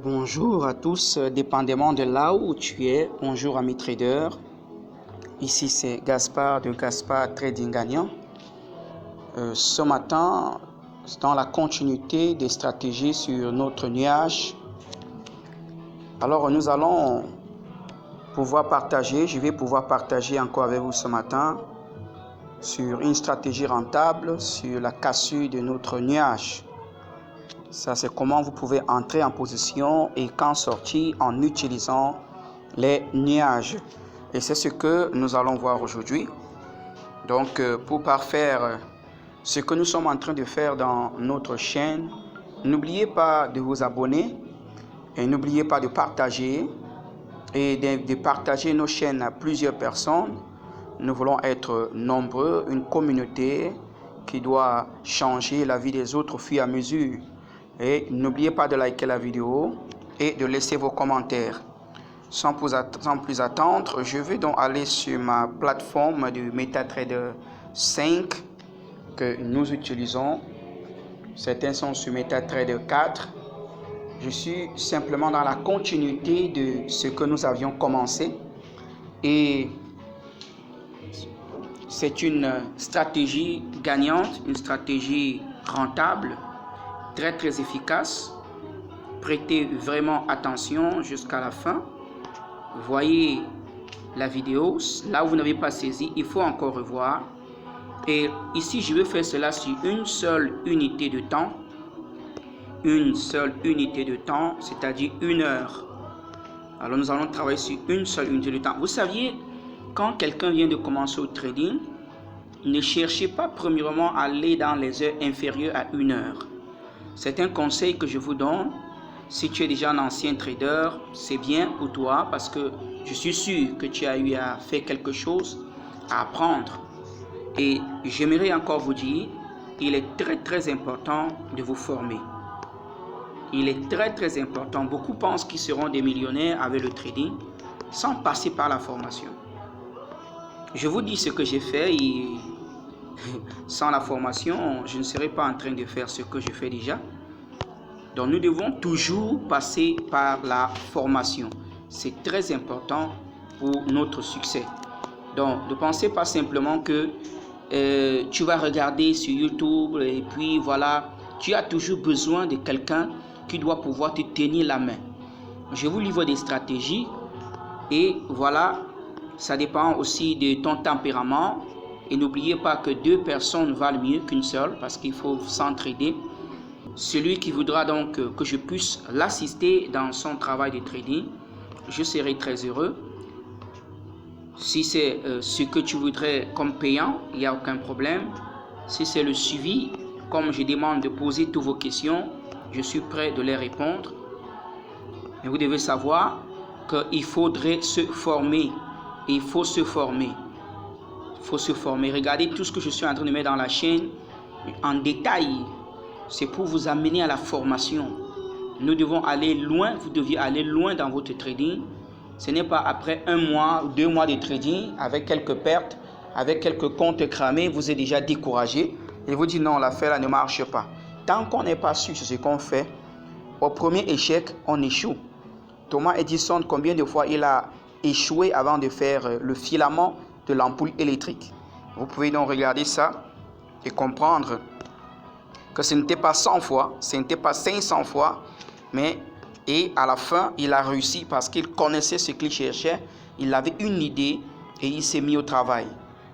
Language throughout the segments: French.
Bonjour à tous, dépendamment de là où tu es. Bonjour amis traders. Ici c'est Gaspard de Gaspard Trading Gagnant. Ce matin, dans la continuité des stratégies sur notre nuage, alors nous allons pouvoir partager, je vais pouvoir partager encore avec vous ce matin sur une stratégie rentable sur la cassure de notre nuage. Ça, c'est comment vous pouvez entrer en position et quand sortir en utilisant les nuages. Et c'est ce que nous allons voir aujourd'hui. Donc, pour parfaire ce que nous sommes en train de faire dans notre chaîne, n'oubliez pas de vous abonner et n'oubliez pas de partager et de partager nos chaînes à plusieurs personnes. Nous voulons être nombreux, une communauté qui doit changer la vie des autres au fur et à mesure. Et n'oubliez pas de liker la vidéo et de laisser vos commentaires. Sans plus attendre, je vais donc aller sur ma plateforme de MetaTrader 5 que nous utilisons. Certains sont sur MetaTrader 4. Je suis simplement dans la continuité de ce que nous avions commencé. Et c'est une stratégie gagnante, une stratégie rentable, très efficace. Prêtez vraiment attention jusqu'à la fin. Voyez la vidéo. Là où vous n'avez pas saisi, il faut encore revoir. Et ici, je vais faire cela sur une seule unité de temps. Une seule unité de temps, c'est-à-dire 1 heure. Alors, nous allons travailler sur une seule unité de temps. Vous saviez, quand quelqu'un vient de commencer au trading, ne cherchez pas premièrement à aller dans les heures inférieures à 1 heure. C'est un conseil que je vous donne. Si tu es déjà un ancien trader, c'est bien pour toi parce que je suis sûr que tu as eu à faire quelque chose, à apprendre. Et j'aimerais encore vous dire, il est très important de vous former. Il est très important. Beaucoup pensent qu'ils seront des millionnaires avec le trading sans passer par la formation. Je vous dis ce que j'ai fait et sans la formation, je ne serais pas en train de faire ce que je fais déjà. Donc nous devons toujours passer par la formation. C'est très important pour notre succès. Donc ne pensez pas simplement que tu vas regarder sur YouTube et puis voilà. Tu as toujours besoin de quelqu'un qui doit pouvoir te tenir la main. Je vous livre des stratégies et voilà, ça dépend aussi de ton tempérament. Et n'oubliez pas que 2 personnes valent mieux qu'une seule parce qu'il faut s'entraider. Celui qui voudra donc que je puisse l'assister dans son travail de trading, je serai très heureux. Si c'est ce que tu voudrais comme payant, il n'y a aucun problème. Si c'est le suivi, comme je demande de poser toutes vos questions, je suis prêt de les répondre. Mais vous devez savoir qu'il faudrait se former. Il faut se former. Il faut se former. Regardez tout ce que je suis en train de mettre dans la chaîne en détail. C'est pour vous amener à la formation. Nous devons aller loin. Vous deviez aller loin dans votre trading. Ce n'est pas après 1 mois ou 2 mois de trading, avec quelques pertes, avec quelques comptes cramés, vous êtes déjà découragé. Et vous dites non, l'affaire là ne marche pas. Tant qu'on n'est pas sûr sur ce qu'on fait, au premier échec, on échoue. Thomas Edison, combien de fois il a échoué avant de faire le filament de l'ampoule électrique? Vous pouvez donc regarder ça et comprendre que ce n'était pas 100 fois, ce n'était pas 500 fois, mais et à la fin, il a réussi parce qu'il connaissait ce qu'il cherchait, il avait une idée et il s'est mis au travail.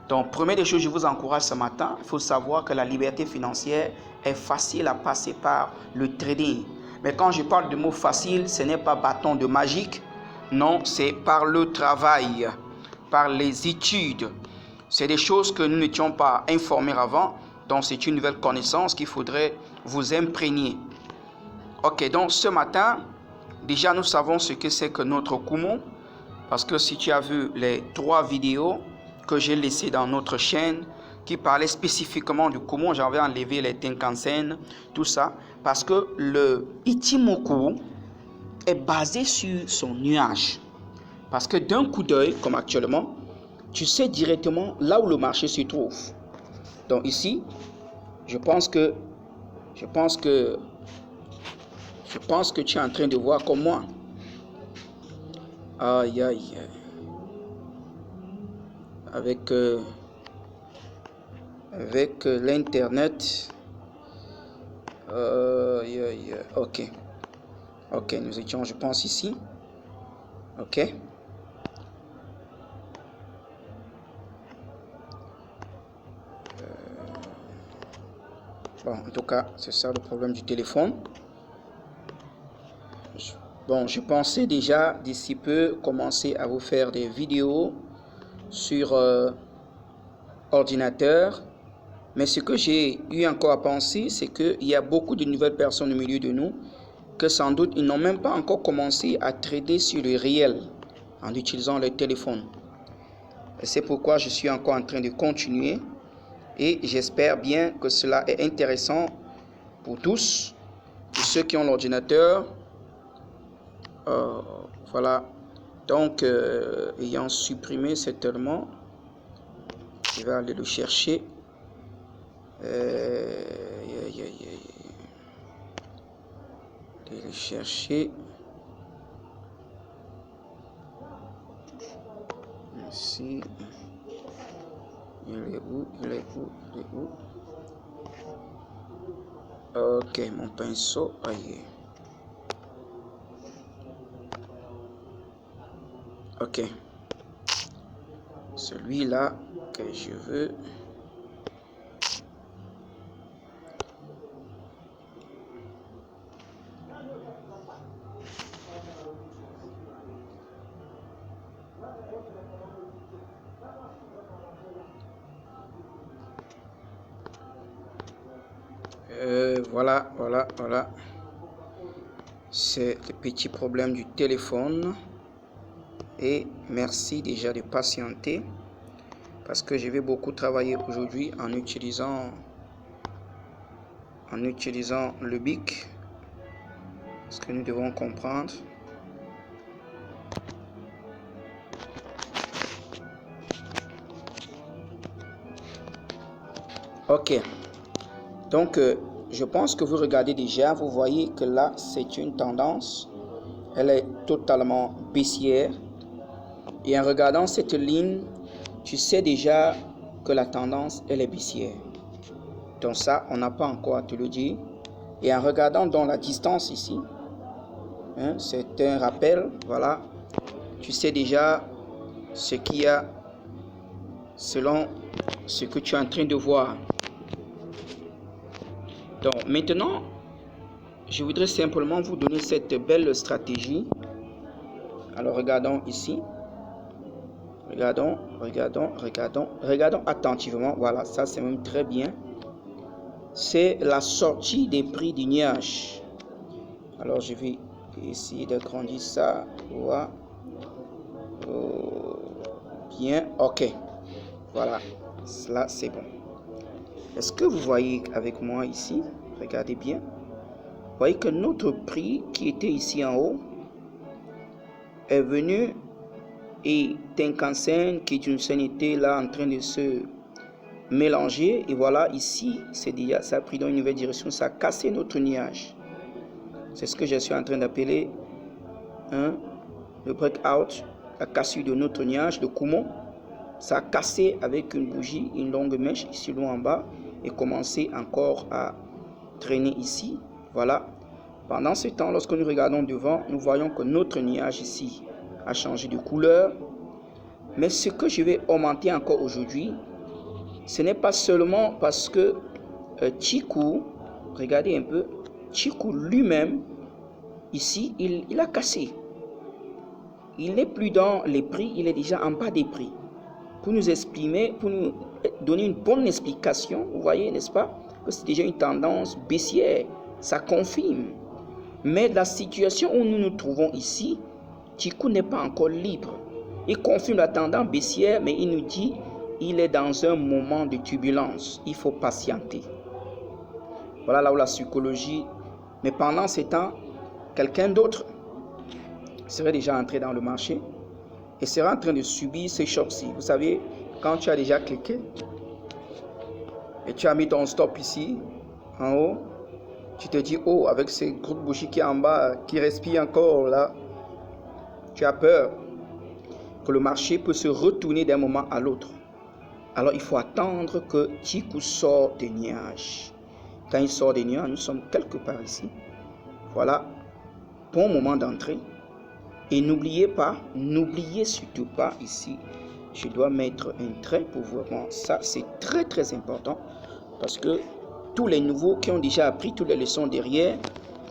Donc, première des choses, je vous encourage ce matin, il faut savoir que la liberté financière est facile à passer par le trading. Mais quand je parle de mots faciles, ce n'est pas bâton de magique, non, c'est par le travail, par les études. C'est des choses que nous n'étions pas informés avant. Donc, c'est une nouvelle connaissance qu'il faudrait vous imprégner. Ok, donc ce matin, déjà nous savons ce que c'est que notre Kumo. Parce que si tu as vu les 3 vidéos que j'ai laissées dans notre chaîne qui parlaient spécifiquement du Kumo, j'avais enlevé les Tenkan-sen, tout ça. Parce que le Ichimoku est basé sur son nuage. Parce que d'un coup d'œil, comme actuellement, tu sais directement là où le marché se trouve. Donc ici, je pense que Je pense que tu es en train de voir comme moi. Aïe, aïe. Avec l'internet. Ok. Ok, nous étions, je pense, ici. Ok. Bon, en tout cas, c'est ça le problème du téléphone. Bon, je pensais déjà d'ici peu commencer à vous faire des vidéos sur ordinateur. Mais ce que j'ai eu encore à penser, c'est qu'il y a beaucoup de nouvelles personnes au milieu de nous que sans doute ils n'ont même pas encore commencé à trader sur le réel en utilisant le téléphone. Et c'est pourquoi je suis encore en train de continuer et j'espère bien que cela est intéressant pour tous, pour ceux qui ont l'ordinateur. Voilà. Donc, ayant supprimé cet élément, je vais aller le chercher. Le chercher ici. Il est où? Ok, mon pinceau. Aïe. Ok. Celui-là que je veux. Voilà. C'est le petit problème du téléphone. Et merci déjà de patienter parce que je vais beaucoup travailler aujourd'hui en utilisant le bic. Ce que nous devons comprendre. Ok. Donc, je pense que vous regardez déjà, vous voyez que là, c'est une tendance. Elle est totalement baissière. Et en regardant cette ligne, tu sais déjà que la tendance, elle est baissière. Donc ça, on n'a pas encore à te le dire. Et en regardant dans la distance ici, hein, c'est un rappel, voilà. Tu sais déjà ce qu'il y a selon ce que tu es en train de voir. Donc maintenant, je voudrais simplement vous donner cette belle stratégie. Alors regardons ici. Regardons attentivement. Voilà, ça c'est même très bien. C'est la sortie des prix du nuage. Alors je vais essayer d'agrandir ça. Voilà. Bien, ok. Voilà, cela c'est bon. Est-ce que vous voyez avec moi ici? Regardez bien. Vous voyez que notre prix qui était ici en haut est venu et Tenkan-sen qui est une scène là en train de se mélanger. Et voilà, ici, c'est déjà, ça a pris dans une nouvelle direction, ça a cassé notre nuage. C'est ce que je suis en train d'appeler le breakout, la cassure de notre nuage, de Kumo. Ça a cassé avec une bougie, une longue mèche ici loin en bas et commencé encore à traîner ici. Voilà. Pendant ce temps, lorsque nous regardons devant, nous voyons que notre nuage ici a changé de couleur. Mais ce que je vais augmenter encore aujourd'hui, ce n'est pas seulement parce que Chikou, regardez un peu, Chikou lui-même, ici, il a cassé. Il n'est plus dans les prix, il est déjà en bas des prix. Pour nous exprimer, pour nous donner une bonne explication, vous voyez, n'est-ce pas, que c'est déjà une tendance baissière, ça confirme. Mais la situation où nous nous trouvons ici, Chikou n'est pas encore libre. Il confirme la tendance baissière, mais il nous dit il est dans un moment de turbulence. Il faut patienter. Voilà là où la psychologie. Mais pendant ce temps, quelqu'un d'autre serait déjà entré dans le marché et sera en train de subir ces chocs-ci. Vous savez, quand tu as déjà cliqué et tu as mis ton stop ici, en haut, Tu te dis, oh, avec ces grosses bougies qui est en bas, qui respirent encore là, tu as peur que le marché peut se retourner d'un moment à l'autre. Alors il faut attendre que Chikou sort des nuages. Quand il sort des nuages, nous sommes quelque part ici. Voilà, bon moment d'entrée. Et n'oubliez pas, n'oubliez surtout pas ici, je dois mettre un trait pour vraiment, ça c'est très très important parce que tous les nouveaux qui ont déjà appris toutes les leçons derrière,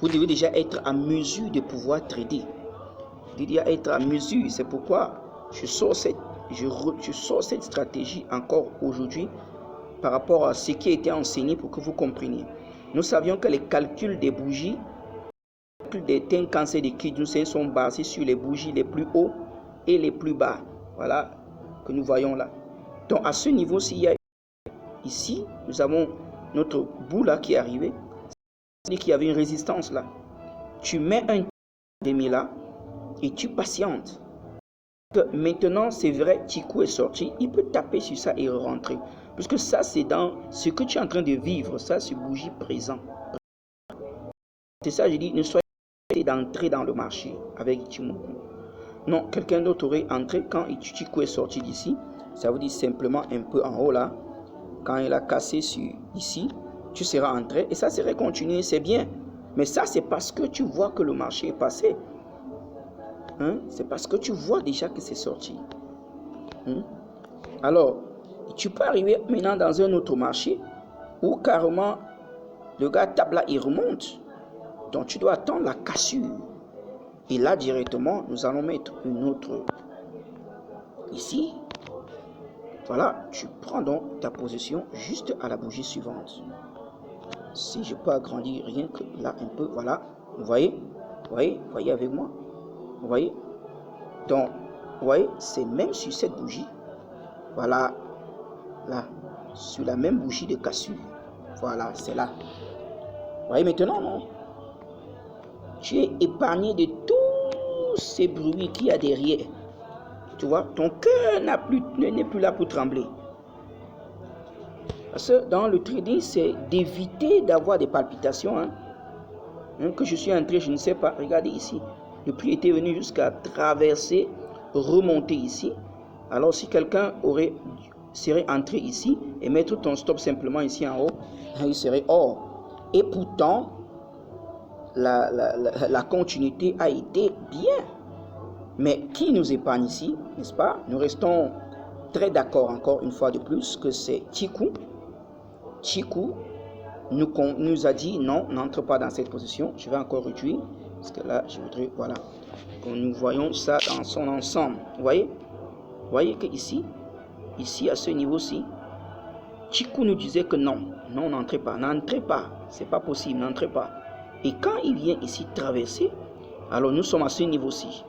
vous devez déjà être à mesure de pouvoir trader. Vous devez être à mesure, c'est pourquoi je sors cette stratégie encore aujourd'hui par rapport à ce qui a été enseigné pour que vous compreniez. Nous savions que les calculs des bougies, des Tenkan-sei de Kijun-sen sont basés sur les bougies les plus hauts et les plus bas. Voilà que nous voyons là. Donc à ce niveau-ci, il y a ici, nous avons notre bout là qui est arrivé. C'est-à-dire qu'il y avait une résistance là. Tu mets un demi là et tu patientes. Maintenant, c'est vrai, Chikou est sorti. Il peut taper sur ça et rentrer. Parce que ça, c'est dans ce que tu es en train de vivre. Ça, c'est bougie présent. C'est ça, je dis, ne soyez pas d'entrer dans le marché avec Ichimoku. Non, quelqu'un d'autre aurait entré quand Chikou est sorti d'ici. Ça veut dire simplement un peu en haut là. Quand il a cassé sur ici, tu seras entré et ça serait continué, c'est bien. Mais ça, c'est parce que tu vois que le marché est passé. Hein? C'est parce que tu vois déjà que c'est sorti. Hein? Alors, tu peux arriver maintenant dans un autre marché où carrément le gars tape là, il remonte. Donc tu dois attendre la cassure. Et là directement, nous allons mettre une autre ici. Voilà, tu prends donc ta position juste à la bougie suivante. Si je peux agrandir rien que là un peu, voilà. Vous voyez? Vous voyez avec moi? Vous voyez? Donc, vous voyez, c'est même sur cette bougie. Voilà, là, sur la même bougie de cassure. Voilà, c'est là. Vous voyez maintenant, non? Tu es épargné de tous ces bruits qu'il y a derrière. Tu vois, ton cœur n'est plus là pour trembler. Parce que dans le trading, c'est d'éviter d'avoir des palpitations. Que je suis entré, je ne sais pas. Regardez ici. Le prix était venu jusqu'à traverser, remonter ici. Alors si quelqu'un serait entré ici et mettre ton stop simplement ici en haut, il serait hors. Et pourtant, la continuité a été bien. Mais qui nous épargne ici, n'est-ce pas? Nous restons très d'accord encore une fois de plus que c'est Chikou. Chikou nous a dit non, n'entre pas dans cette position. Je vais encore réduire parce que là, je voudrais, voilà, que nous voyons ça dans son ensemble. Vous voyez que ici à ce niveau-ci, Chikou nous disait que non, n'entrez pas, c'est pas possible, n'entrez pas. Et quand il vient ici traverser, alors nous sommes à ce niveau-ci.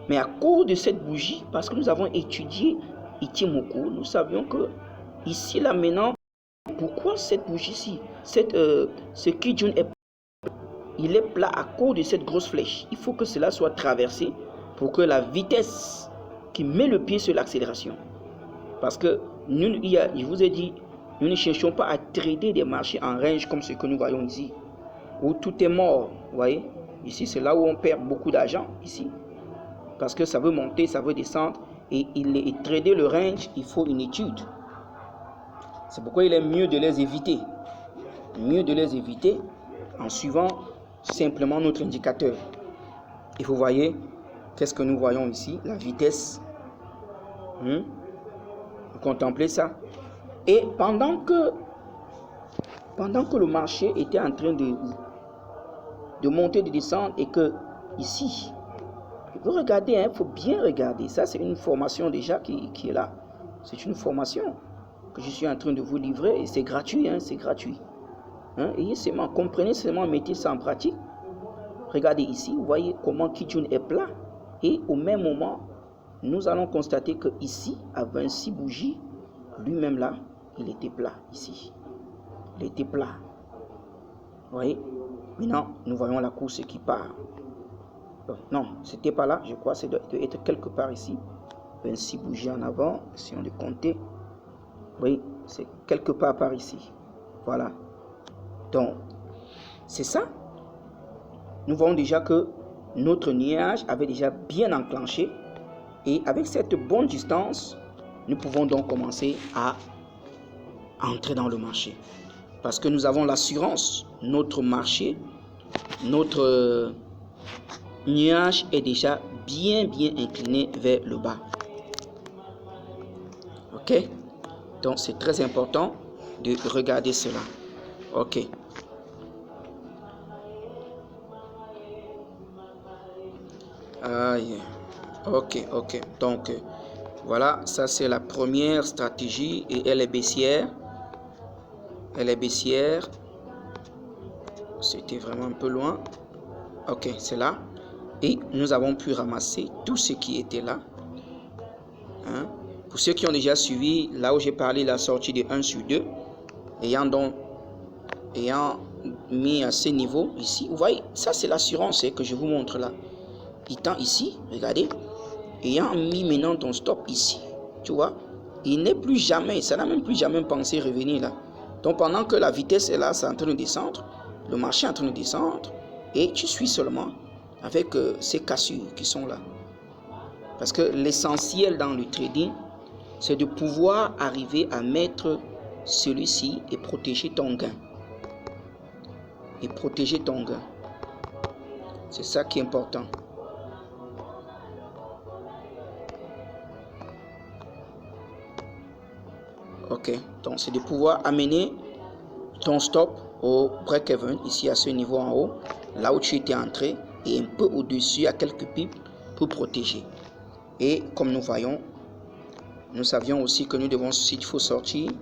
Mais à cause de cette bougie, parce que nous avons étudié Ichimoku, nous savions que ici, là, maintenant, pourquoi cette bougie-ci, ce Kijun est plat, il est plat à cause de cette grosse flèche. Il faut que cela soit traversé pour que la vitesse qui met le pied sur l'accélération. Parce que, je vous ai dit, nous ne cherchons pas à trader des marchés en range comme ce que nous voyons ici, où tout est mort. Vous voyez, ici, c'est là où on perd beaucoup d'argent, ici. Parce que ça veut monter, ça veut descendre. Et trader le range, il faut une étude. C'est pourquoi il est mieux de les éviter. Mieux de les éviter en suivant simplement notre indicateur. Et vous voyez, qu'est-ce que nous voyons ici? La vitesse. Vous contemplez ça. Et pendant que le marché était en train de monter, de descendre, et que ici, vous regardez, il faut bien regarder. Ça, c'est une formation déjà qui est là. C'est une formation que je suis en train de vous livrer et c'est gratuit. C'est gratuit. Et seulement, comprenez seulement, mettez ça en pratique. Regardez ici, vous voyez comment Kijun est plat. Et au même moment, nous allons constater que ici, à 26 bougies, lui-même là, il était plat ici. Il était plat. Vous voyez? Maintenant, nous voyons la course qui part. Non, c'était pas là, je crois, c'est doit être quelque part ici. 26 bougies en avant, si on les comptait. Oui, c'est quelque part par ici. Voilà. Donc, C'est ça. Nous voyons déjà que notre nuage avait déjà bien enclenché. Et avec cette bonne distance, nous pouvons donc commencer à entrer dans le marché. Parce que nous avons l'assurance, notre marché, notre nuage est déjà bien incliné vers le bas. Ok? Donc c'est très important de regarder cela. Ok. Ok. Donc voilà, ça c'est la première stratégie et elle est baissière. C'était vraiment un peu loin. Ok, c'est là. Et nous avons pu ramasser tout ce qui était là. Hein? Pour ceux qui ont déjà suivi, là où j'ai parlé de la sortie de 1 sur 2, ayant mis à ce niveau ici, vous voyez, ça c'est l'assurance que je vous montre là. Étant ici, regardez, ayant mis maintenant ton stop ici, tu vois, il n'est plus jamais, ça n'a même plus jamais pensé revenir là. Donc pendant que la vitesse est là, c'est en train de descendre, le marché est en train de descendre, et tu suis seulement avec ces cassures qui sont là. Parce que l'essentiel dans le trading, c'est de pouvoir arriver à mettre celui-ci et protéger ton gain. C'est ça qui est important. Ok, donc c'est de pouvoir amener ton stop au break-even, ici à ce niveau en haut, là où tu étais entré, et un peu au-dessus à quelques pips pour protéger. Et comme nous voyons, nous savions aussi que nous devons, s'il faut sortir,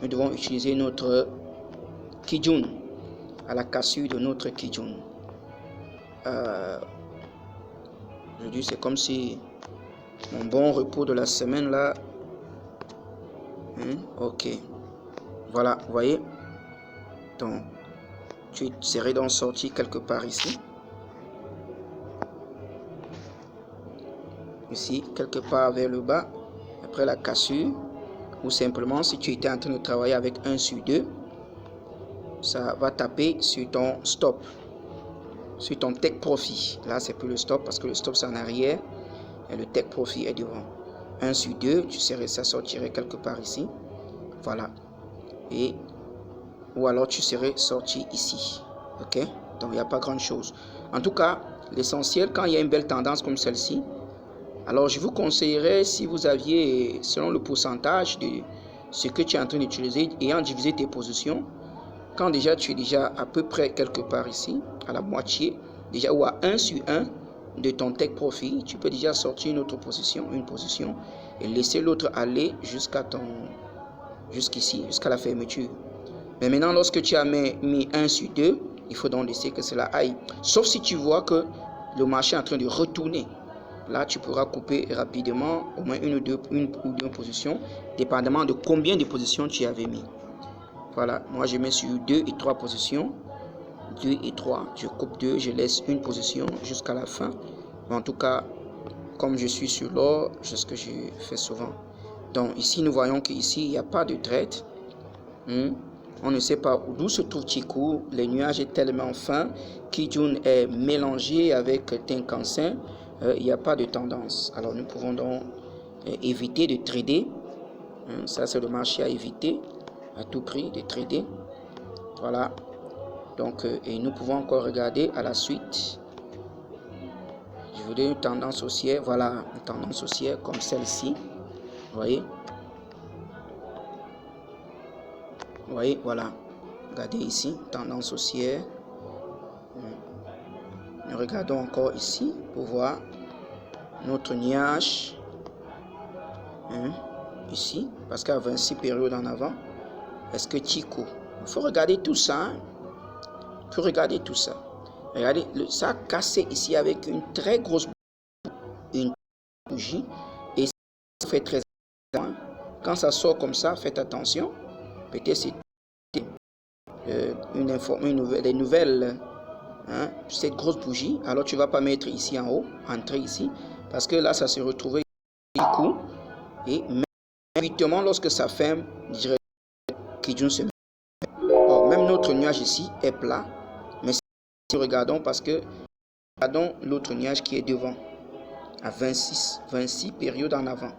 nous devons utiliser notre Kijun, à la cassure de notre Kijun. Aujourd'hui, c'est comme si mon bon repos de la semaine là. Ok. Voilà, vous voyez. Donc, tu serais donc sorti quelque part ici. Ici, quelque part vers le bas, après la cassure. Ou simplement, si tu étais en train de travailler avec 1 sur 2, ça va taper sur ton stop, sur ton take profit. Là, c'est plus le stop parce que le stop c'est en arrière et le take profit est devant. 1 sur 2, ça sortirait quelque part ici. Voilà. Et ou alors tu serais sorti ici. Ok? Donc il n'y a pas grand chose. En tout cas, l'essentiel, quand il y a une belle tendance comme celle-ci, alors je vous conseillerais, si vous aviez, selon le pourcentage de ce que tu es en train d'utiliser, ayant divisé tes positions, quand déjà tu es déjà à peu près quelque part ici, à la moitié, déjà ou à 1 sur 1 de ton take profit, tu peux déjà sortir une autre position, et laisser l'autre aller jusqu'ici, jusqu'à la fermeture. Mais maintenant, lorsque tu as mis 1 sur 2, il faut donc laisser que cela aille. Sauf si tu vois que le marché est en train de retourner. Là, tu pourras couper rapidement au moins une ou deux positions, dépendamment de combien de positions tu avais mis. Voilà, moi je mets sur 2 et 3 positions. 2 et 3, je coupe 2, je laisse une position jusqu'à la fin. Mais en tout cas, comme je suis sur l'or, c'est ce que je fais souvent. Donc ici, nous voyons qu'ici, il n'y a pas de trade. On ne sait pas d'où se trouve Chikou. Le nuage est tellement fin. Kijun est mélangé avec Tenkan-sen. Il n'y a pas de tendance. Alors nous pouvons donc éviter de trader. Ça, c'est le marché à éviter à tout prix de trader. Voilà. Donc, et nous pouvons encore regarder à la suite. Je voudrais une tendance haussière. Voilà, une tendance haussière comme celle-ci. Vous voyez? Vous voyez, voilà. Regardez ici, tendance haussière. Nous regardons encore ici pour voir notre nuage. Ici, parce qu'il y a 26 périodes en avant. Est-ce que Chikou? Il faut regarder tout ça. Il faut regarder tout ça. Regardez, ça a cassé ici avec une très grosse bougie. Et ça fait très attention. Quand ça sort comme ça, faites attention. Peut-être c'est des nouvelles, cette grosse bougie. Alors tu ne vas pas mettre ici en haut, entrer ici. Parce que là, ça se retrouvait coup. Et même lorsque ça ferme, je dirais Kijun se met. Or, même notre nuage ici est plat. Regardons parce que regardons l'autre nuage qui est devant à 26 périodes en avant.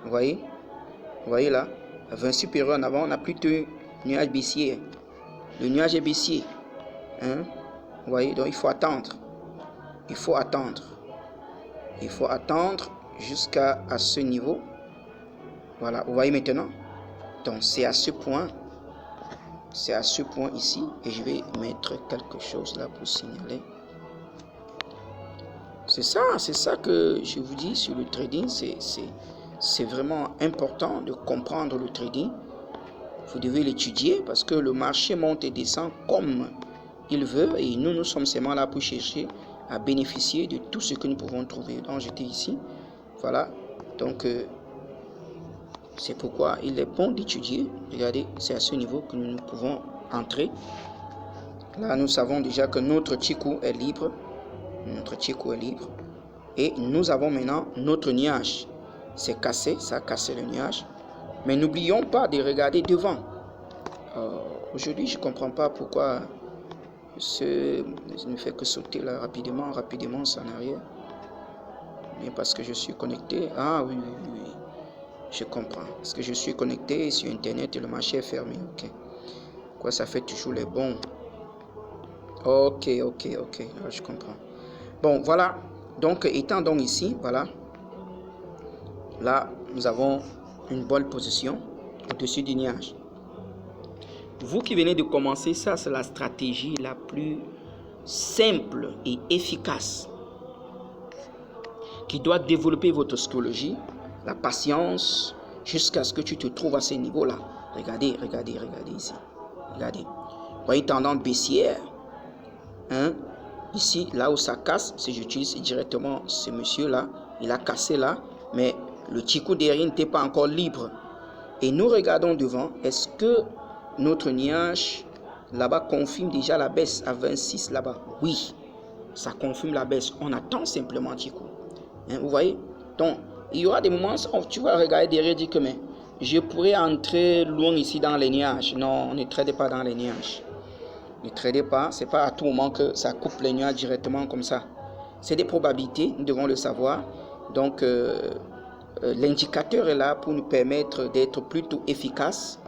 Vous voyez là, à 26 périodes en avant, on a plutôt un nuage baissier. Le nuage est baissier. Hein? Vous voyez, donc il faut attendre. Il faut attendre jusqu'à ce niveau. Voilà, vous voyez maintenant. Donc c'est à ce point ici, et je vais mettre quelque chose là pour signaler. C'est ça que je vous dis sur le trading. C'est vraiment important de comprendre le trading. Vous devez l'étudier parce que le marché monte et descend comme il veut, et nous sommes seulement là pour chercher à bénéficier de tout ce que nous pouvons trouver. Donc j'étais ici, voilà. Donc c'est pourquoi il est bon d'étudier. Regardez, c'est à ce niveau que nous pouvons entrer. Là, nous savons déjà que notre Chikou est libre. Et nous avons maintenant notre nuage. C'est cassé, ça a cassé le nuage. Mais n'oublions pas de regarder devant. Aujourd'hui, je ne comprends pas pourquoi ce ne fait que sauter là rapidement c'est en arrière. Mais parce que je suis connecté. Ah oui. Je comprends. Parce que je suis connecté sur Internet et le marché est fermé. Ok. Quoi, ça fait toujours les bons. Ok. Là, je comprends. Bon, voilà. Donc, étant donc ici, voilà. Là, nous avons une bonne position au-dessus du nuage. Vous qui venez de commencer, ça, c'est la stratégie la plus simple et efficace qui doit développer votre psychologie, la patience, jusqu'à ce que tu te trouves à ce niveau-là. Regardez ici. Regardez. Vous voyez, tendance baissière. Hein? Ici, là où ça casse, si j'utilise directement ce monsieur-là, il a cassé là, mais le Chikou derrière n'était pas encore libre. Et nous regardons devant, est-ce que notre nuage là-bas confirme déjà la baisse à 26 là-bas? Oui, ça confirme la baisse. On attend simplement Chikou. Hein, vous voyez? Donc, il y aura des moments où tu vas regarder derrière et dire que mais je pourrais entrer loin ici dans les nuages. Non, on ne trade pas dans les nuages. Ne tradez pas, c'est pas à tout moment que ça coupe les nuages directement comme ça. C'est des probabilités, nous devons le savoir. Donc, l'indicateur est là pour nous permettre d'être plutôt efficace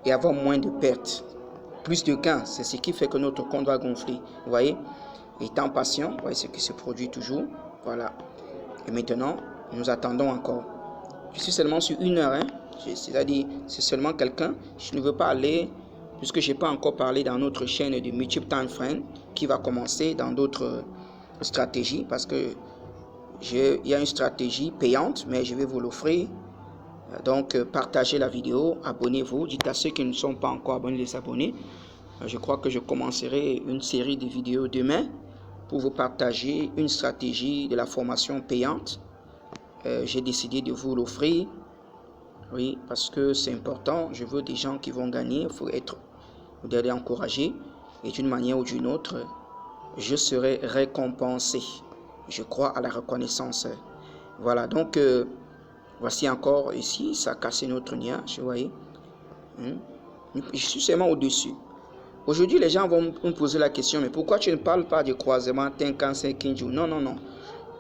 et avoir moins de pertes. Plus de gains, c'est ce qui fait que notre compte va gonfler. Vous voyez? Étant patient, vous voyez ce qui se produit toujours. Voilà. Et maintenant, nous attendons encore. Je suis seulement sur 1 heure. Hein? C'est-à-dire, c'est seulement quelqu'un. Je ne veux pas aller, puisque je n'ai pas encore parlé dans notre chaîne de YouTube Time Frame, qui va commencer dans d'autres stratégies, parce que il y a une stratégie payante, mais je vais vous l'offrir. Donc, partagez la vidéo, abonnez-vous, dites à ceux qui ne sont pas encore abonnés de s'abonner. Je crois que je commencerai une série de vidéos demain pour vous partager une stratégie de la formation payante. J'ai décidé de vous l'offrir. Oui, parce que c'est important. Je veux des gens qui vont gagner. Il faut être, vous devez encourager. Et d'une manière ou d'une autre, je serai récompensé. Je crois à la reconnaissance. Voilà, donc voici encore ici, ça a cassé notre nuage, vous voyez. Je suis seulement au-dessus. Aujourd'hui, les gens vont me poser la question, mais pourquoi tu ne parles pas de croisement Tenkan Kinju? Non.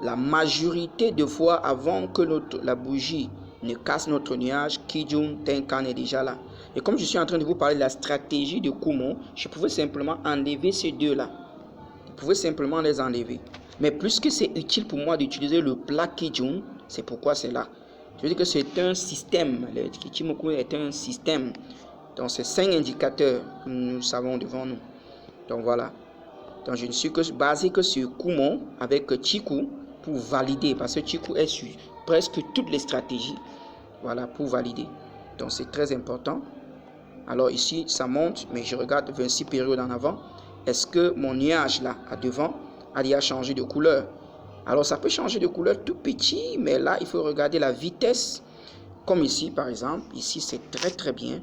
La majorité de fois, avant que la bougie ne casse notre nuage, Kijun Tenkan est déjà là. Et comme je suis en train de vous parler de la stratégie de Kumo, je pouvais simplement enlever ces deux-là. Je pouvais simplement les enlever. Mais plus que c'est utile pour moi d'utiliser le plat Kijun, c'est pourquoi c'est là. Je veux dire que c'est un système. Le Kichimoku est un système. Donc, c'est 5 indicateurs que nous savons devant nous. Donc, voilà. Donc, je ne suis que basé que sur Kumo avec Chikou pour valider. Parce que Chikou est sur presque toutes les stratégies. Voilà, pour valider. Donc, c'est très important. Alors, ici, ça monte, mais je regarde 26 périodes en avant. Est-ce que mon nuage là, à devant, a déjà changé de couleur? Alors, ça peut changer de couleur tout petit, mais là, il faut regarder la vitesse. Comme ici, par exemple. Ici, c'est très bien.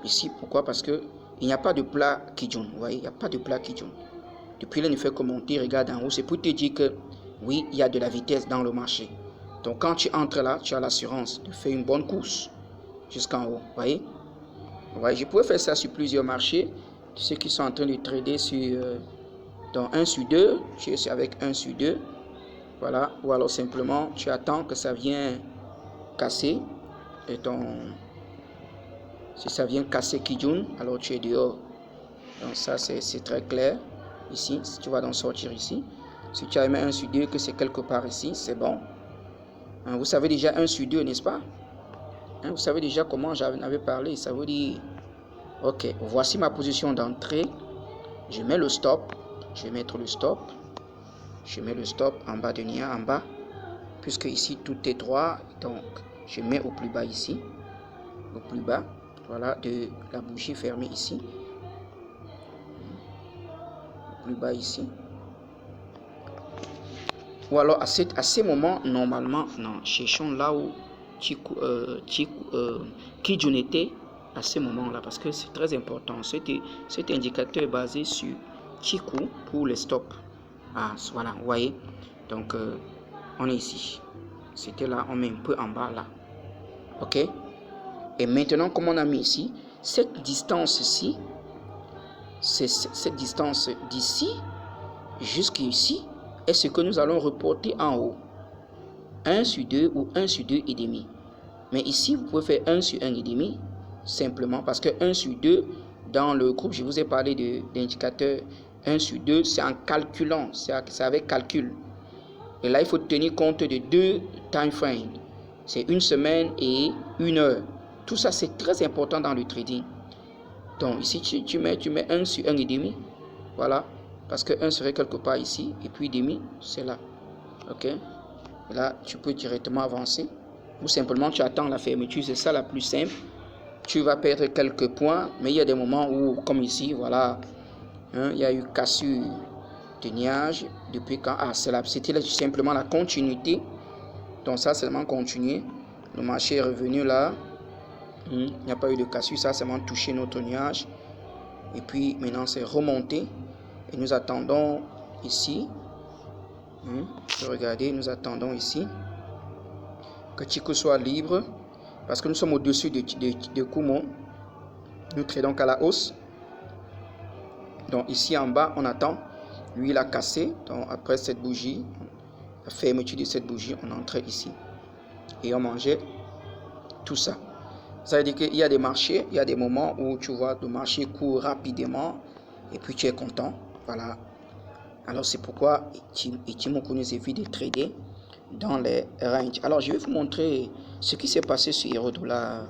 Ici, pourquoi? Parce qu'il n'y a pas de plat Kijun. Vous voyez, il n'y a pas de plat Kijun. Depuis là, il ne fait que monter. Regarde en haut. C'est pour te dire que, oui, il y a de la vitesse dans le marché. Donc, quand tu entres là, tu as l'assurance de faire une bonne course jusqu'en haut. Vous voyez? Je pourrais faire ça sur plusieurs marchés. Ceux qui sont en train de trader sur Donc 1 sur 2, tu es avec 1 sur 2. Voilà. Ou alors simplement, tu attends que ça vienne casser. Et si ça vient casser Kijun, alors tu es dehors. Donc ça, c'est très clair. Ici, si tu vas donc sortir ici. Si tu as mis 1 sur 2, que c'est quelque part ici, c'est bon. Hein, vous savez déjà 1 sur 2, n'est-ce pas? Hein, vous savez déjà comment j'en avais parlé. Ça veut dire, ok, voici ma position d'entrée. Je mets le stop. Je vais mettre le stop. Je mets le stop en bas de Nia, en bas. Puisque ici, tout est droit. Donc, je mets au plus bas ici. Au plus bas. Voilà, de la bougie fermée ici. Au plus bas ici. Ou alors, à ces moments, normalement, non, cherchons là où Kijun était à ce moment-là. Parce que c'est très important. Cet indicateur est basé sur Chiku pour les stops. Ah, voilà, vous voyez. Donc, on est ici. C'était là, on met un peu en bas là. Ok. Et maintenant, comme on a mis ici, cette distance-ci, c'est cette distance d'ici jusqu'ici, est ce que nous allons reporter en haut. 1 sur 2 ou 1 sur 2 et demi. Mais ici, vous pouvez faire 1 sur 1 et demi, simplement parce que 1 sur 2, dans le groupe, je vous ai parlé d'indicateur 1 sur 2, c'est en calculant, c'est avec calcul. Et là, il faut tenir compte de 2 time frames. C'est 1 semaine et 1 heure. Tout ça, c'est très important dans le trading. Donc, ici, tu mets 1 sur 1 et demi. Voilà. Parce que 1 serait quelque part ici. Et puis demi, c'est là. OK. Et là, tu peux directement avancer. Ou simplement, tu attends la fermeture. C'est ça la plus simple. Tu vas perdre quelques points. Mais il y a des moments où, comme ici, voilà. Hein, il y a eu cassure de nuages. Depuis quand? Ah, c'était simplement la continuité. Donc, ça, seulement continuer. Le marché est revenu là. Il n'y a pas eu de cassure, ça a seulement touché notre nuage. Et puis maintenant c'est remonté. Et nous attendons ici. Regardez, nous attendons ici que Chiku soit libre. Parce que nous sommes au-dessus de Kumo. Nous tradons qu'à la hausse. Donc ici en bas, on attend. Lui, il a cassé. Donc après cette bougie, la fermeture de cette bougie, on entrait ici. Et on mangeait tout ça. Ça veut dire qu'il y a des marchés, il y a des moments où tu vois le marché court rapidement et puis tu es content. Voilà. Alors c'est pourquoi Ichimoku nous évite de trader dans les ranges. Alors je vais vous montrer ce qui s'est passé sur Eurodollar.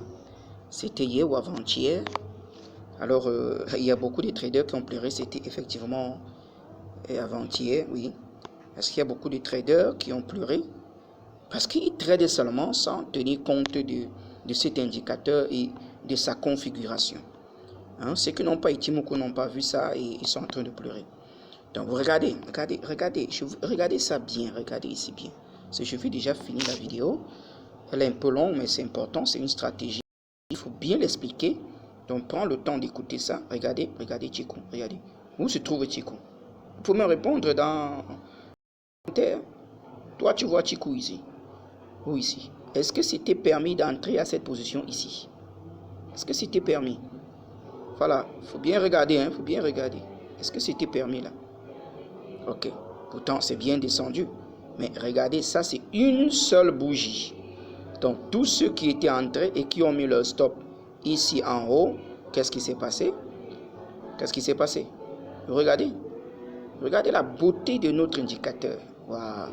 C'était hier ou avant-hier. Alors il y a beaucoup de traders qui ont pleuré. C'était effectivement avant-hier, oui. Est-ce qu'il y a beaucoup de traders qui ont pleuré? Parce qu'ils tradaient seulement sans tenir compte de cet indicateur et de sa configuration. Hein? Ceux qui n'ont pas Ichimoku n'ont pas vu ça et ils sont en train de pleurer. Donc vous regardez ça bien, regardez ici bien. Je vais déjà finir la vidéo. Elle est un peu longue, mais c'est important, c'est une stratégie. Il faut bien l'expliquer. Donc prends le temps d'écouter ça. Regardez Chiku, regardez. Où se trouve Chiku? Vous pouvez me répondre dans les commentaires. Toi, tu vois Chiku ici. Ou ici. Est-ce que c'était permis d'entrer à cette position ici? Est-ce que c'était permis? Voilà, il faut bien regarder, hein, faut bien regarder. Est-ce que c'était permis là? Ok, pourtant c'est bien descendu. Mais regardez, ça c'est une seule bougie. Donc tous ceux qui étaient entrés et qui ont mis leur stop ici en haut, qu'est-ce qui s'est passé? Qu'est-ce qui s'est passé? Regardez. Regardez la beauté de notre indicateur. Waouh.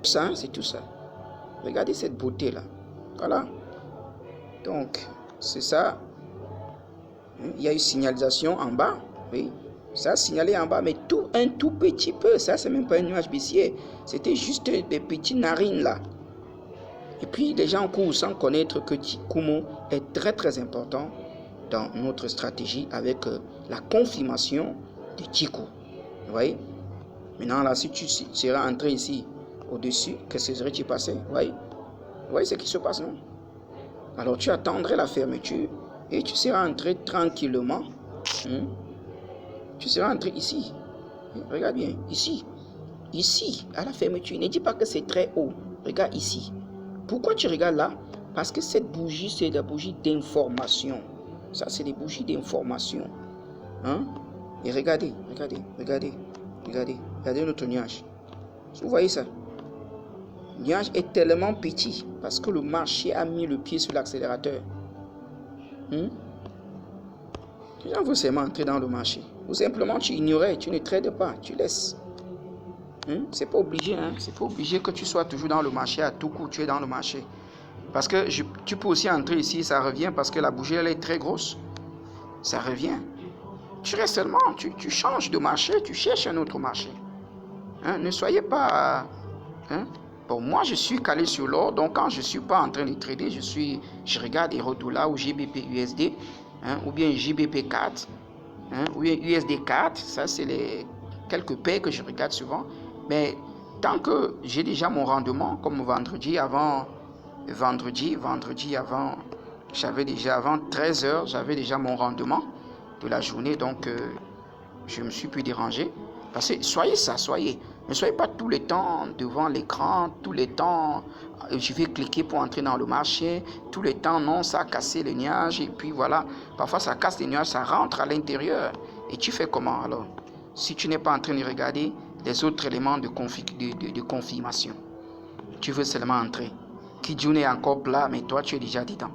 Ça, c'est tout ça. Regardez cette beauté là. Voilà. Donc, c'est ça. Il y a une signalisation en bas. Oui. Ça a signalé en bas, mais un tout petit peu. Ça, c'est même pas un nuage baissier. C'était juste des petites narines là. Et puis, les gens courent sans connaître que Kumo est très très important dans notre stratégie avec la confirmation de Chiku. Vous voyez? Maintenant, là, si tu seras entré ici, au-dessus, qu'est-ce que serait-il passé? Vous voyez ce qui se passe, non? Alors, tu attendrais la fermeture et tu seras entré tranquillement. Tu seras entré ici. Regarde bien, ici. Ici, à la fermeture. Ne dis pas que c'est très haut. Regarde ici. Pourquoi tu regardes là? Parce que cette bougie, c'est des bougies d'information. Ça, c'est des bougies d'information. Hein? Et regardez, regardez notre nuage. Vous voyez ça? Le nuage est tellement petit parce que le marché a mis le pied sur l'accélérateur. Les gens veulent seulement entrer dans le marché. Ou simplement tu ignorais, tu ne trades pas, tu laisses. C'est pas obligé, c'est pas obligé que tu sois toujours dans le marché à tout coup, tu es dans le marché. Parce que tu peux aussi entrer ici, ça revient parce que la bougie elle est très grosse. Ça revient. Tu restes seulement, tu changes de marché, tu cherches un autre marché. Ne soyez pas... Bon, moi, je suis calé sur l'or, donc quand je ne suis pas en train de trader, je regarde Euro-Dollar ou GBP-USD, ou bien JBP4, ou bien USD4. Ça, c'est les quelques paires que je regarde souvent. Mais tant que j'ai déjà mon rendement, comme vendredi avant, j'avais déjà avant 13h, j'avais déjà mon rendement de la journée, donc je me suis plus dérangé. Parce que soyez. Ne soyez pas tout le temps devant l'écran, tout le temps, je vais cliquer pour entrer dans le marché, tout le temps, non, ça a cassé le nuage, et puis voilà. Parfois, ça casse les nuages, ça rentre à l'intérieur. Et tu fais comment alors? Si tu n'es pas en train de regarder les autres éléments de confirmation, tu veux seulement entrer. Kijun est encore plat, mais toi, tu es déjà dedans.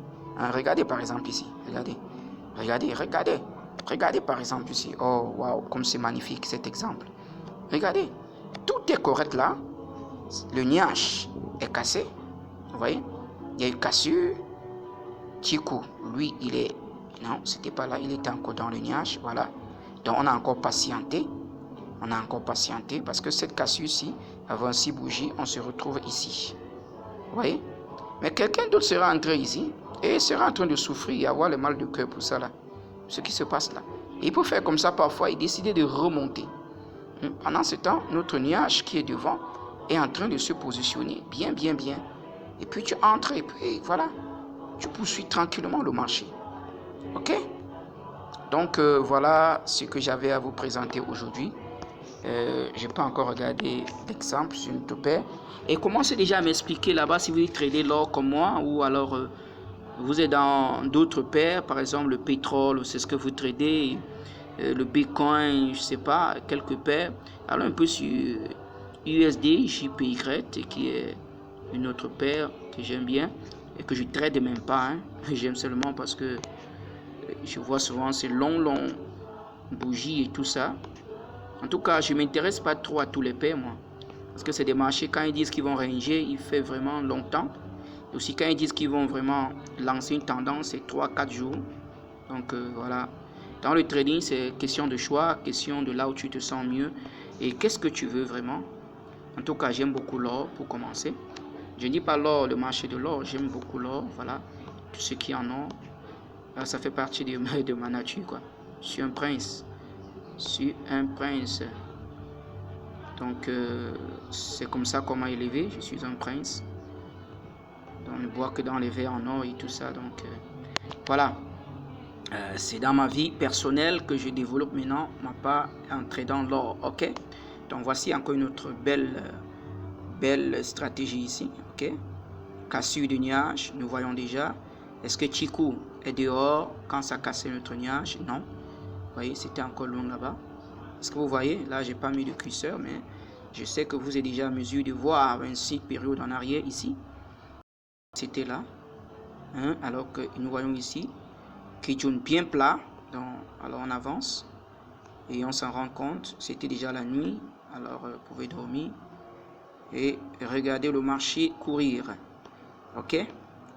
Regardez par exemple ici, regardez par exemple ici. Oh, waouh, comme c'est magnifique cet exemple. Regardez, tout est correct là. Le nuage est cassé. Vous voyez? Il y a eu cassure. Chikou, lui, il est... Non, c'était pas là. Il était encore dans le nuage. Voilà. Donc, on a encore patienté. Parce que cette cassure-ci, avant 6 bougies, on se retrouve ici. Vous voyez? Mais quelqu'un d'autre sera entré ici et sera en train de souffrir et avoir le mal de cœur pour ça là. Ce qui se passe là. Et il peut faire comme ça parfois et décider de remonter. Pendant ce temps, notre nuage qui est devant est en train de se positionner bien. Et puis tu entres et puis voilà, tu poursuis tranquillement le marché. Ok? Donc voilà ce que j'avais à vous présenter aujourd'hui. Je n'ai pas encore regardé l'exemple sur une paire. Et commencez déjà à m'expliquer là-bas si vous tradez l'or comme moi ou alors vous êtes dans d'autres paires, par exemple le pétrole, c'est ce que vous tradez. Le Bitcoin, je sais pas, quelques paires. Alors un peu sur USD, JPY, qui est une autre paire que j'aime bien et que je trade même pas. J'aime seulement parce que je vois souvent ces longs bougies et tout ça. En tout cas, je m'intéresse pas trop à tous les paires, moi. Parce que c'est des marchés, quand ils disent qu'ils vont ranger, il fait vraiment longtemps. Et aussi, quand ils disent qu'ils vont vraiment lancer une tendance, c'est 3-4 jours. Donc voilà. Dans le trading, c'est question de choix, question de là où tu te sens mieux et qu'est-ce que tu veux vraiment. En tout cas, j'aime beaucoup l'or pour commencer. Je ne dis pas l'or, le marché de l'or, j'aime beaucoup l'or, voilà. Tout ce qui en ont, ça fait partie de ma nature, quoi. Je suis un prince. Donc, c'est comme ça qu'on m'a élevé, je suis un prince. On ne boit que dans les verres en or et tout ça, donc voilà. C'est dans ma vie personnelle que je développe maintenant ma part en tradant l'or, ok? Donc voici encore une autre belle stratégie ici, ok? Cassure de nuage, nous voyons déjà. Est-ce que Chikou est dehors quand ça casse notre nuage? Non. Vous voyez, c'était encore loin là-bas. Est-ce que vous voyez? Là, j'ai pas mis de curseur, mais je sais que vous êtes déjà en mesure de voir une petite période en arrière ici. C'était là. Alors que nous voyons ici qui tourne bien plat, donc, alors on avance et on s'en rend compte, c'était déjà la nuit, alors vous pouvez dormir et regarder le marché courir, ok?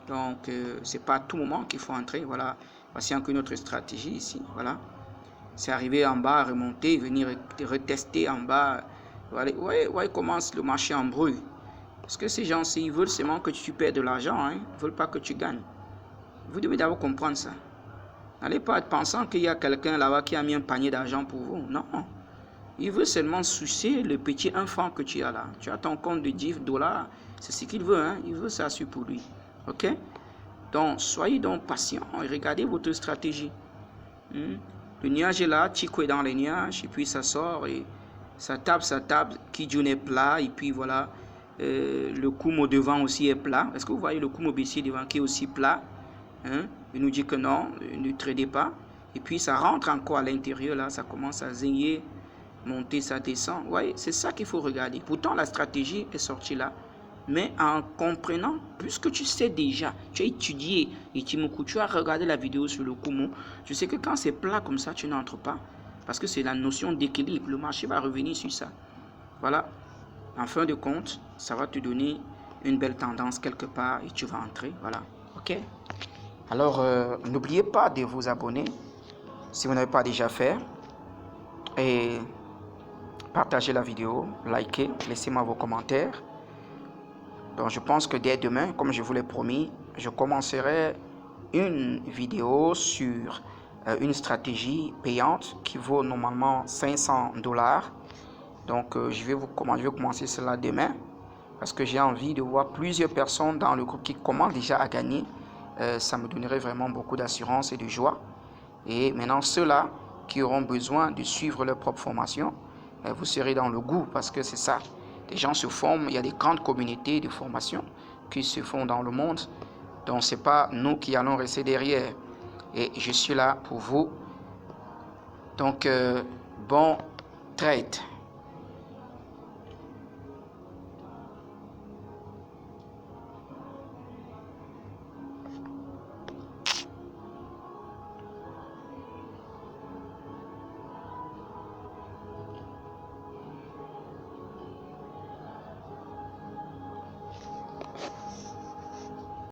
Donc c'est pas à tout moment qu'il faut entrer, voilà, voici encore une autre stratégie ici, voilà, c'est arrivé en bas, remonter, venir retester en bas, voilà, ouais, commence le marché en bruit, parce que ces gens-ci, ils veulent seulement que tu perds de l'argent, ils ne veulent pas que tu gagnes, vous devez d'abord comprendre ça. N'allez pas être pensant qu'il y a quelqu'un là-bas qui a mis un panier d'argent pour vous. Non. Il veut seulement sucer le petit enfant que tu as là. Tu as ton compte de $10. C'est ce qu'il veut. Il veut ça pour lui. Ok? Donc, soyez donc patient et regardez votre stratégie. Le nuage est là. Chico est dans les nuages. Et puis, ça sort et ça tape. Kijun est plat. Et puis, voilà. Le Kumo devant aussi est plat. Est-ce que vous voyez le Kumo BC devant qui est aussi plat? Il nous dit que non, ne tradez pas. Et puis ça rentre encore à l'intérieur, là, ça commence à zigner, monter, ça descend. Vous voyez, c'est ça qu'il faut regarder. Pourtant, la stratégie est sortie là. Mais en comprenant, puisque tu sais déjà, tu as étudié Ichimoku, tu as regardé la vidéo sur le Kumo, tu sais que quand c'est plat comme ça, tu n'entres pas. Parce que c'est la notion d'équilibre. Le marché va revenir sur ça. Voilà. En fin de compte, ça va te donner une belle tendance quelque part et tu vas entrer. Voilà. OK? Alors, n'oubliez pas de vous abonner si vous n'avez pas déjà fait. Et partagez la vidéo, likez, laissez-moi vos commentaires. Donc je pense que dès demain, comme je vous l'ai promis, je commencerai une vidéo sur une stratégie payante qui vaut normalement $500. Donc je vais commencer cela demain parce que j'ai envie de voir plusieurs personnes dans le groupe qui commencent déjà à gagner. Ça me donnerait vraiment beaucoup d'assurance et de joie. Et maintenant ceux-là qui auront besoin de suivre leur propre formation, vous serez dans le goût parce que c'est ça. Les gens se forment, il y a des grandes communautés de formation qui se font dans le monde. Donc, ce n'est pas nous qui allons rester derrière. Et je suis là pour vous. Donc, bon trade.